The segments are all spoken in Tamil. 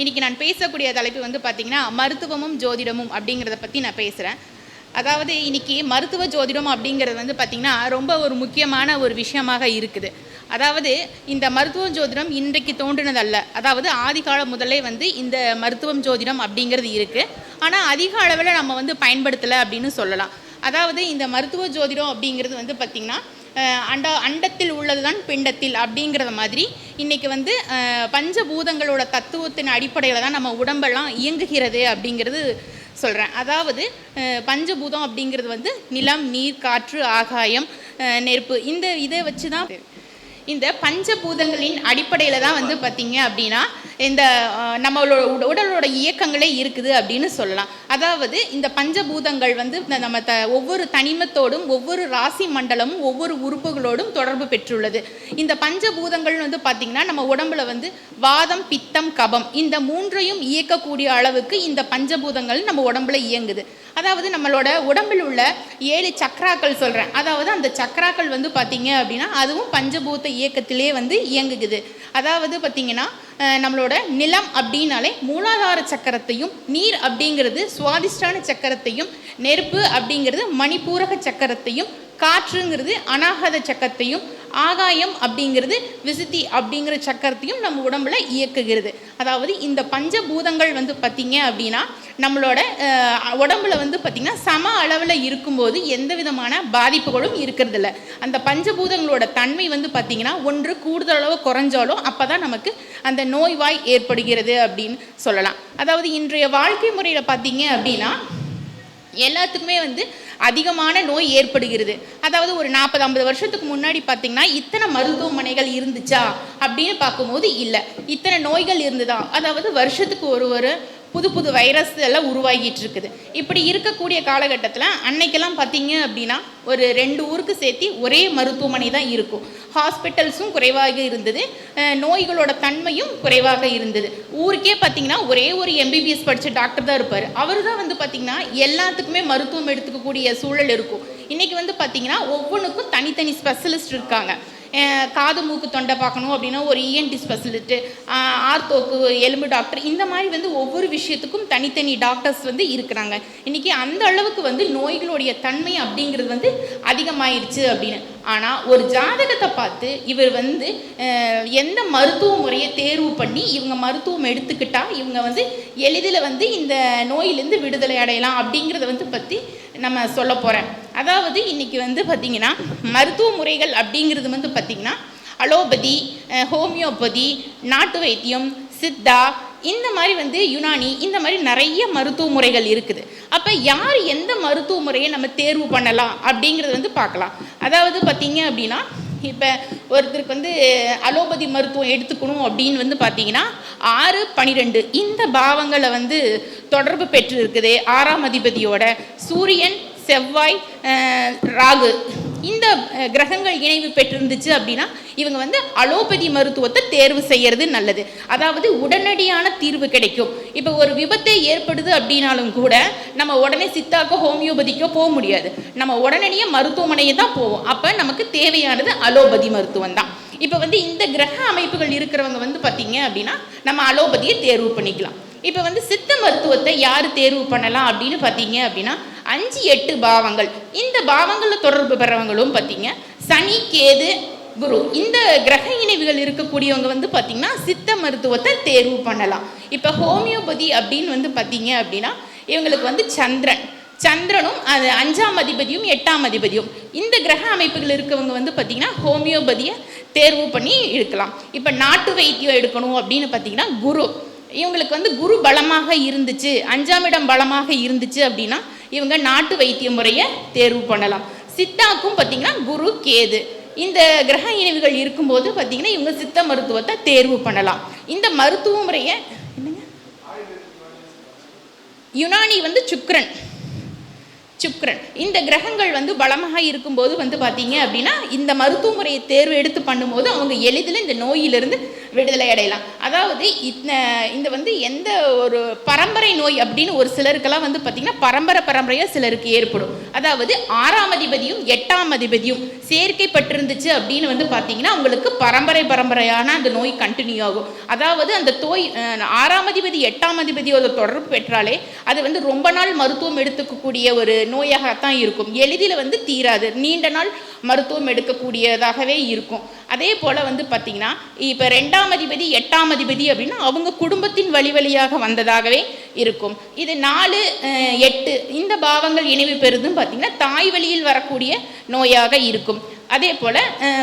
இன்றைக்கி நான் பேசக்கூடிய தலைப்பு வந்து பார்த்திங்கன்னா மருத்துவமும் ஜோதிடமும் அப்படிங்கிறத பற்றி நான் பேசுகிறேன். அதாவது இன்றைக்கி மருத்துவ ஜோதிடம் அப்படிங்கிறது வந்து பார்த்திங்கன்னா ரொம்ப ஒரு முக்கியமான ஒரு விஷயமாக இருக்குது. அதாவது இந்த மருத்துவ ஜோதிடம் இன்றைக்கு தோன்றினதல்ல. அதாவது ஆதி காலம் முதலே வந்து இந்த மருத்துவம் ஜோதிடம் அப்படிங்கிறது இருக்குது. ஆனால் அதிக அளவில் நம்ம வந்து பயன்படுத்தலை அப்படின்னு சொல்லலாம். அதாவது இந்த மருத்துவ ஜோதிடம் அப்படிங்கிறது வந்து பார்த்திங்கன்னா அண்டத்தில் உள்ளது தான் பிண்டத்தில் அப்படிங்கிறத மாதிரி இன்றைக்கி வந்து பஞ்சபூதங்களோட தத்துவத்தின் அடிப்படையில் தான் நம்ம உடம்பெல்லாம் இயங்குகிறது அப்படிங்கிறது சொல்கிறேன். அதாவது பஞ்சபூதம் அப்படிங்கிறது வந்து நிலம், நீர், காற்று, ஆகாயம், நெருப்பு, இதை வச்சு தான் இந்த பஞ்சபூதங்களின் அடிப்படையில் தான் வந்து பார்த்திங்க அப்படின்னா இந்த நம்மளோட உடலோட இயக்கங்களே இருக்குது அப்படின்னு சொல்லலாம். அதாவது இந்த பஞ்சபூதங்கள் வந்து நம்ம ஒவ்வொரு தனிமத்தோடும் ஒவ்வொரு ராசி மண்டலமும் ஒவ்வொரு உறுப்புகளோடும் தொடர்பு பெற்றுள்ளது. இந்த பஞ்சபூதங்கள் வந்து பார்த்திங்கன்னா நம்ம உடம்புல வந்து வாதம், பித்தம், கபம் இந்த மூன்றையும் இயக்கக்கூடிய அளவுக்கு இந்த பஞ்சபூதங்கள் நம்ம உடம்புல இயங்குது. அதாவது நம்மளோட உடம்பில் உள்ள 7 சக்கராக்கள் சொல்கிறேன். அதாவது அந்த சக்கராக்கள் வந்து பார்த்திங்க அப்படின்னா அதுவும் பஞ்சபூத இயக்கத்திலே வந்து இயங்குகுது. அதாவது பார்த்திங்கன்னா நம்மளோட நிலம் அப்படின்னாலே மூலாதார சக்கரத்தையும், நீர் அப்படிங்கிறது சுவாதிஷ்டான சக்கரத்தையும், நெருப்பு அப்படிங்கிறது மணிப்பூரக சக்கரத்தையும், காற்றுங்கிறது அநாகத சக்கரத்தையும், ஆகாயம் அப்படிங்கிறது விசுத்தி அப்படிங்கிற சக்கரத்தையும் நம்ம உடம்புல இயக்குகிறது. அதாவது இந்த பஞ்சபூதங்கள் வந்து பார்த்திங்க அப்படின்னா நம்மளோட உடம்புல வந்து பார்த்திங்கன்னா சம அளவில் இருக்கும்போது எந்த விதமான பாதிப்புகளும் இருக்கிறது இல்லை. அந்த பஞ்சபூதங்களோட தன்மை வந்து பார்த்திங்கன்னா ஒன்று கூடுதலளவு குறைஞ்சாலோ அப்போ தான் நமக்கு அந்த நோய்வாய் ஏற்படுகிறது அப்படின்னு சொல்லலாம். அதாவது இன்றைய வாழ்க்கை முறையில் பார்த்திங்க அப்படின்னா எல்லாத்துக்குமே வந்து அதிகமான நோய் ஏற்படுகிறது. அதாவது ஒரு 40-50 வருஷத்துக்கு முன்னாடி பார்த்திங்கன்னா இத்தனை மருத்துவமனைகள் இருந்துச்சா அப்படின்னு பார்க்கும்போது இல்லை, இத்தனை நோய்கள் இருந்துதா. அதாவது வருஷத்துக்கு ஒரு புது வைரஸ் எல்லாம் உருவாகிட்டு இருக்குது. இப்படி இருக்கக்கூடிய காலகட்டத்தில் அன்னைக்கெல்லாம் பார்த்திங்க அப்படின்னா ஒரு 2 ஊருக்கு சேர்த்து ஒரே மருத்துவமனை தான் இருக்கும். ஹாஸ்பிட்டல்ஸும் குறைவாக இருந்தது, நோய்களோட தன்மையும் குறைவாக இருந்தது. ஊருக்கே பார்த்திங்கன்னா ஒரே ஒரு MBBS படித்த டாக்டர் தான் இருப்பார். அவர் தான் வந்து பார்த்திங்கன்னா எல்லாத்துக்குமே மருத்துவம் எடுத்துக்கக்கூடிய சூழல் இருக்கும். இன்றைக்கி வந்து பார்த்திங்கன்னா ஒவ்வொன்றுக்கும் தனித்தனி ஸ்பெஷலிஸ்ட் இருக்காங்க. காது மூக்கு தொண்டை பார்க்கணும் அப்படின்னா ஒரு ENT ஸ்பெஷலிஸ்ட்டு, ஆர்த்தோக்கு எலும்பு டாக்டர், இந்த மாதிரி வந்து ஒவ்வொரு விஷயத்துக்கும் தனித்தனி டாக்டர்ஸ் வந்து இருக்கிறாங்க. இன்றைக்கி அந்த அளவுக்கு வந்து நோய்களுடைய தன்மை அப்படிங்கிறது வந்து அதிகமாயிருச்சு அப்படின்னு. ஆனால் ஒரு ஜாதகத்தை பார்த்து இவர் வந்து எந்த மருத்துவ முறையை தேர்வு பண்ணி இவங்க மருத்துவம் எடுத்துக்கிட்டால் இவங்க வந்து எளிதில் வந்து இந்த நோயிலேருந்து விடுதலை அடையலாம் அப்படிங்கிறத வந்து பற்றி நம்ம சொல்ல போகிறேன். அதாவது இன்றைக்கி வந்து பார்த்திங்கன்னா மருத்துவ முறைகள் அப்படிங்கிறது வந்து பார்த்திங்கன்னா அலோபதி, ஹோமியோபதி, நாட்டு வைத்தியம், சித்தா, இந்த மாதிரி வந்து யுனானி, இந்த மாதிரி நிறைய மருத்துவ முறைகள் இருக்குது. அப்போ யார் எந்த மருத்துவ முறையை நம்ம தேர்வு பண்ணலாம் அப்படிங்கிறது வந்து பார்க்கலாம். அதாவது பார்த்திங்க அப்படின்னா இப்போ ஒருத்தருக்கு வந்து அலோபதி மருத்துவம் எடுத்துக்கணும் அப்படின்னு வந்து பார்த்திங்கன்னா 6, 12 இந்த பாவங்களை வந்து தொடர்பு பெற்று இருக்குது. 6ஆம் அதிபதியோட சூரியன், செவ்வாய், ராகு இந்த கிரகங்கள் இணைவு பெற்றிருந்துச்சு அப்படின்னா இவங்க வந்து அலோபதி மருத்துவத்தை தேர்வு செய்கிறது நல்லது. அதாவது உடனடியான தீர்வு கிடைக்கும். இப்போ ஒரு விபத்தை ஏற்படுது அப்படின்னாலும் கூட நம்ம உடனே சித்தாக்கோ ஹோமியோபதிக்கோ போக முடியாது, நம்ம உடனடியாக மருத்துவமனையை தான் போவோம். அப்போ நமக்கு தேவையானது அலோபதி மருத்துவம் தான். இப்போ வந்து இந்த கிரக அமைப்புகள் இருக்கிறவங்க வந்து பார்த்திங்க அப்படின்னா நம்ம அலோபதியை தேர்வு பண்ணிக்கலாம். இப்போ வந்து சித்த மருத்துவத்தை யார் தேர்வு பண்ணலாம் அப்படின்னு பார்த்தீங்க அப்படின்னா 5, 8 பாவங்கள், இந்த பாவங்களில் தொடர்பு பெறவங்களும் பார்த்தீங்க சனி, கேது, குரு, இந்த கிரக இணைவுகள் இருக்கக்கூடியவங்க வந்து பார்த்திங்கன்னா சித்த மருத்துவத்தை தேர்வு பண்ணலாம். இப்போ ஹோமியோபதி அப்படின்னு வந்து பார்த்திங்க அப்படின்னா இவங்களுக்கு வந்து சந்திரனும் அது 5ஆம் அதிபதியும் 8ஆம் அதிபதியும் இந்த கிரக அமைப்புகள் இருக்கவங்க வந்து பார்த்திங்கன்னா ஹோமியோபதியை தேர்வு பண்ணி எடுக்கலாம். இப்போ நாட்டு வைத்தியம் எடுக்கணும் அப்படின்னு பார்த்திங்கன்னா குரு, இவங்களுக்கு வந்து குரு பலமாக இருந்துச்சு, 5ஆம் இடம் பலமாக இருந்துச்சு அப்படின்னா இவங்க நாட்டு வைத்திய முறையை தேர்வு பண்ணலாம். சித்தாக்கும் பார்த்திங்கன்னா குரு, கேது இந்த கிரக இணைவுகள் இருக்கும்போது பார்த்திங்கன்னா இவங்க சித்த மருத்துவத்தை தேர்வு பண்ணலாம். இந்த மருத்துவ முறையை யுனானி வந்து சுக்கிரன், இந்த கிரகங்கள் வந்து பலமாக இருக்கும்போது வந்து பார்த்திங்க அப்படின்னா இந்த மருத்துவ முறையை தேர்வு எடுத்து பண்ணும்போது அவங்க எளிதில் இந்த நோயிலிருந்து விடுதலை அடையலாம். அதாவது இந்த வந்து எந்த ஒரு பரம்பரை நோய் அப்படின்னு ஒரு சிலருக்கெல்லாம் வந்து பார்த்திங்கன்னா பரம்பரையாக சிலருக்கு ஏற்படும். அதாவது 6ஆம் அதிபதியும் 8ஆம் அதிபதியும் சேர்க்கைப்பட்டிருந்துச்சு அப்படின்னு வந்து பார்த்திங்கன்னா அவங்களுக்கு பரம்பரையான அந்த நோய் கண்டினியூ ஆகும். அதாவது அந்த 6ஆம் அதிபதி 8ஆம் அதிபதியோட தொடர்பு பெற்றாலே அது வந்து ரொம்ப நாள் மருத்துவம் எடுத்துக்கக்கூடிய ஒரு நோயாகத்தான் இருக்கும். எளிதில் வந்து தீராது, நீண்ட நாள் மருத்துவம் எடுக்கக்கூடியதாகவே இருக்கும். அதே போல் வந்து பார்த்திங்கன்னா இப்போ 2ஆம் அதிபதி 8ஆம் அதிபதி அப்படின்னா அவங்க குடும்பத்தின் வழியாக வந்ததாகவே இருக்கும். இது 4, 8 இந்த பாவங்கள் இணைவு பெறுதுன்னு பார்த்திங்கன்னா தாய் வழியில் வரக்கூடிய நோயாக இருக்கும். அதே போல்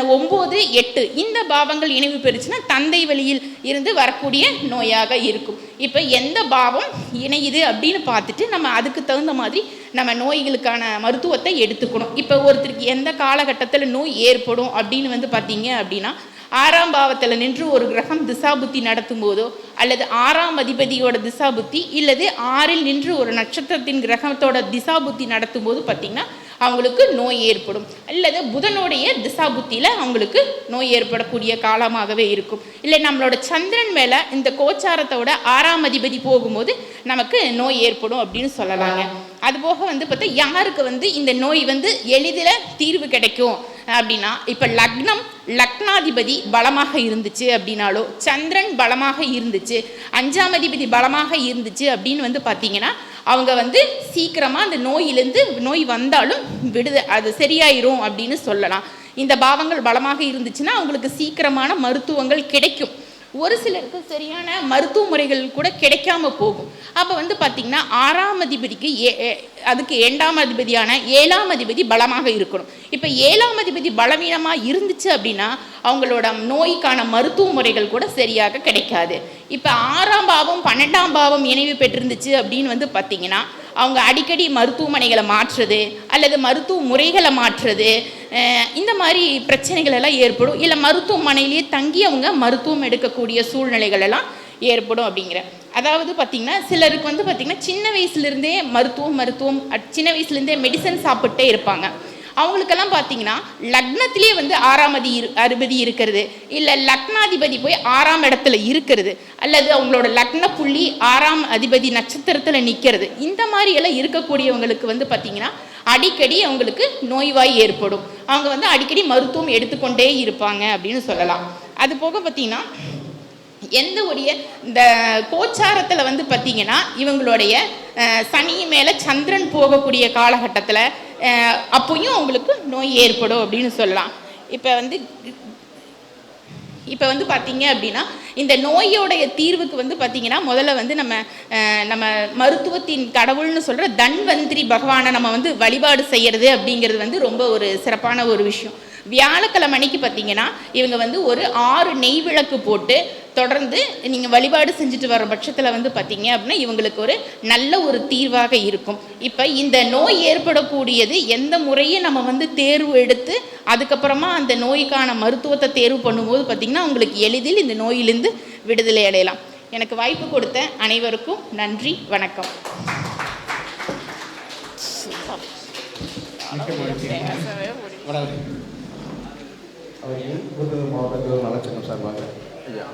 9, 8 இந்த பாவங்கள் இணைவு பெறுச்சுன்னா தந்தை வழியில் இருந்து வரக்கூடிய நோயாக இருக்கும். இப்போ எந்த பாவம் இணையுது அப்படின்னு பார்த்துட்டு நம்ம அதுக்கு தகுந்த மாதிரி நம்ம நோய்களுக்கான மருத்துவத்தை எடுத்துக்கணும். இப்போ ஒருத்தருக்கு எந்த காலகட்டத்தில் நோய் ஏற்படும் அப்படின்னு வந்து பார்த்தீங்க அப்படின்னா 6ஆம் பாவத்தில் நின்று ஒரு கிரகம் திசாபுத்தி நடத்தும் போதோ அல்லது 6ஆம் அதிபதியோட திசாபுத்தி இல்லது 6இல் நின்று ஒரு நட்சத்திரத்தின் கிரகத்தோட திசாபுத்தி நடத்தும் போது பார்த்திங்கன்னா அவங்களுக்கு நோய் ஏற்படும். அல்லது புதனுடைய திசாபுத்தியில் அவங்களுக்கு நோய் ஏற்படக்கூடிய காலமாகவே இருக்கும். இல்லை நம்மளோட சந்திரன் மேலே இந்த கோச்சாரத்தோட 6ஆம் அதிபதி போகும்போது நமக்கு நோய் ஏற்படும் அப்படின்னு சொல்லலாங்க. அதுபோக வந்து பார்த்தா யாருக்கு வந்து இந்த நோய் வந்து எளிதில் தீர்வு கிடைக்கும் அப்படின்னா இப்போ லக்னாதிபதி பலமாக இருந்துச்சு அப்படின்னாலோ சந்திரன் பலமாக இருந்துச்சு 5ஆம் அதிபதி பலமாக இருந்துச்சு அப்படின்னு வந்து பார்த்தீங்கன்னா அவங்க வந்து சீக்கிரமாக அந்த நோய் வந்தாலும் அது சரியாயிரும் அப்படின்னு சொல்லலாம். இந்த பாவங்கள் பலமாக இருந்துச்சுன்னா அவங்களுக்கு சீக்கிரமான மருத்துவங்கள் கிடைக்கும். ஒரு சிலருக்கு சரியான மருத்துவ முறைகள் கூட கிடைக்காம போகும். அப்போ வந்து பார்த்திங்கன்னா 6ஆம் அதிபதிக்கு அதுக்கு 2ஆம் அதிபதியான 7ஆம் அதிபதி பலமாக இருக்கணும். இப்போ 7ஆம் அதிபதி பலவீனமாக இருந்துச்சு அப்படின்னா அவங்களோட நோய்க்கான மருத்துவ முறைகள் கூட சரியாக கிடைக்காது. இப்போ 6ஆம் பாவம் 12ஆம் பாவம் இணைவு பெற்றிருந்துச்சு அப்படின்னு வந்து பார்த்திங்கன்னா அவங்க அடிக்கடி மருத்துவமனைகளை மாற்றுறது அல்லது மருத்துவ முறைகளை மாற்றுறது இந்த மாதிரி பிரச்சனைகள் எல்லாம் ஏற்படும். இல்லை மருத்துவமனையிலேயே தங்கி அவங்க மருத்துவம் எடுக்கக்கூடிய சூழ்நிலைகள் எல்லாம் ஏற்படும் அப்படிங்கிற. அதாவது பார்த்திங்கன்னா சிலருக்கு வந்து பார்த்திங்கன்னா சின்ன வயசுலேருந்தே மருத்துவம் சின்ன வயசுலேருந்தே மெடிசன் சாப்பிட்டே இருப்பாங்க. அவங்களுக்கெல்லாம் பார்த்திங்கன்னா லக்னத்திலே வந்து 6ஆம் அதிபதி இருக்கிறது, இல்லை லக்னாதிபதி போய் 6ஆம் இடத்துல இருக்கிறது, அல்லது அவங்களோட லக்ன புள்ளி 6ஆம் அதிபதி நட்சத்திரத்தில் நிற்கிறது. இந்த மாதிரி எல்லாம் இருக்கக்கூடியவங்களுக்கு வந்து பார்த்திங்கன்னா அடிக்கடி அவங்களுக்கு நோய்வாய் ஏற்படும். அவங்க வந்து அடிக்கடி மருத்துவம் எடுத்துக்கொண்டே இருப்பாங்க அப்படின்னு சொல்லலாம். அது போக பார்த்திங்கன்னா இந்த கோச்சாரத்தில் வந்து பார்த்திங்கன்னா இவங்களுடைய சனி மேலே சந்திரன் போகக்கூடிய காலகட்டத்தில் அப்போயும் அவங்களுக்கு நோய் ஏற்படும் அப்படின்னு சொல்லலாம். இப்போ வந்து பார்த்திங்க அப்படின்னா இந்த நோயோடைய தீர்வுக்கு வந்து பார்த்திங்கன்னா முதல்ல வந்து நம்ம மருத்துவத்தின் கடவுள்னு சொல்கிற தன்வந்திரி பகவானை நம்ம வந்து வழிபாடு செய்கிறது அப்படிங்கிறது வந்து ரொம்ப ஒரு சிறப்பான ஒரு விஷயம். வியாழக்கிழமை அன்னைக்கு பார்த்திங்கன்னா இவங்க வந்து ஒரு 6 நெய் விளக்கு போட்டு தொடர்ந்து நீங்கள் வழிபாடு செஞ்சுட்டு வர பட்சத்தில் வந்து பார்த்திங்க அப்படின்னா இவங்களுக்கு ஒரு நல்ல ஒரு தீர்வாக இருக்கும். இப்போ இந்த நோய் ஏற்படக்கூடியது எந்த முறையை நம்ம வந்து தேர்வு எடுத்து அதுக்கப்புறமா அந்த நோய்க்கான மருத்துவத்தை தேர்வு பண்ணும்போது பார்த்திங்கன்னா உங்களுக்கு எளிதில் இந்த நோயிலிருந்து விடுதலை அடையலாம். எனக்கு வாய்ப்பு கொடுத்த அனைவருக்கும் நன்றி, வணக்கம். அவர்கள் மாவட்டத்தில் நலச்சங்கம் சார்பாக ஐயா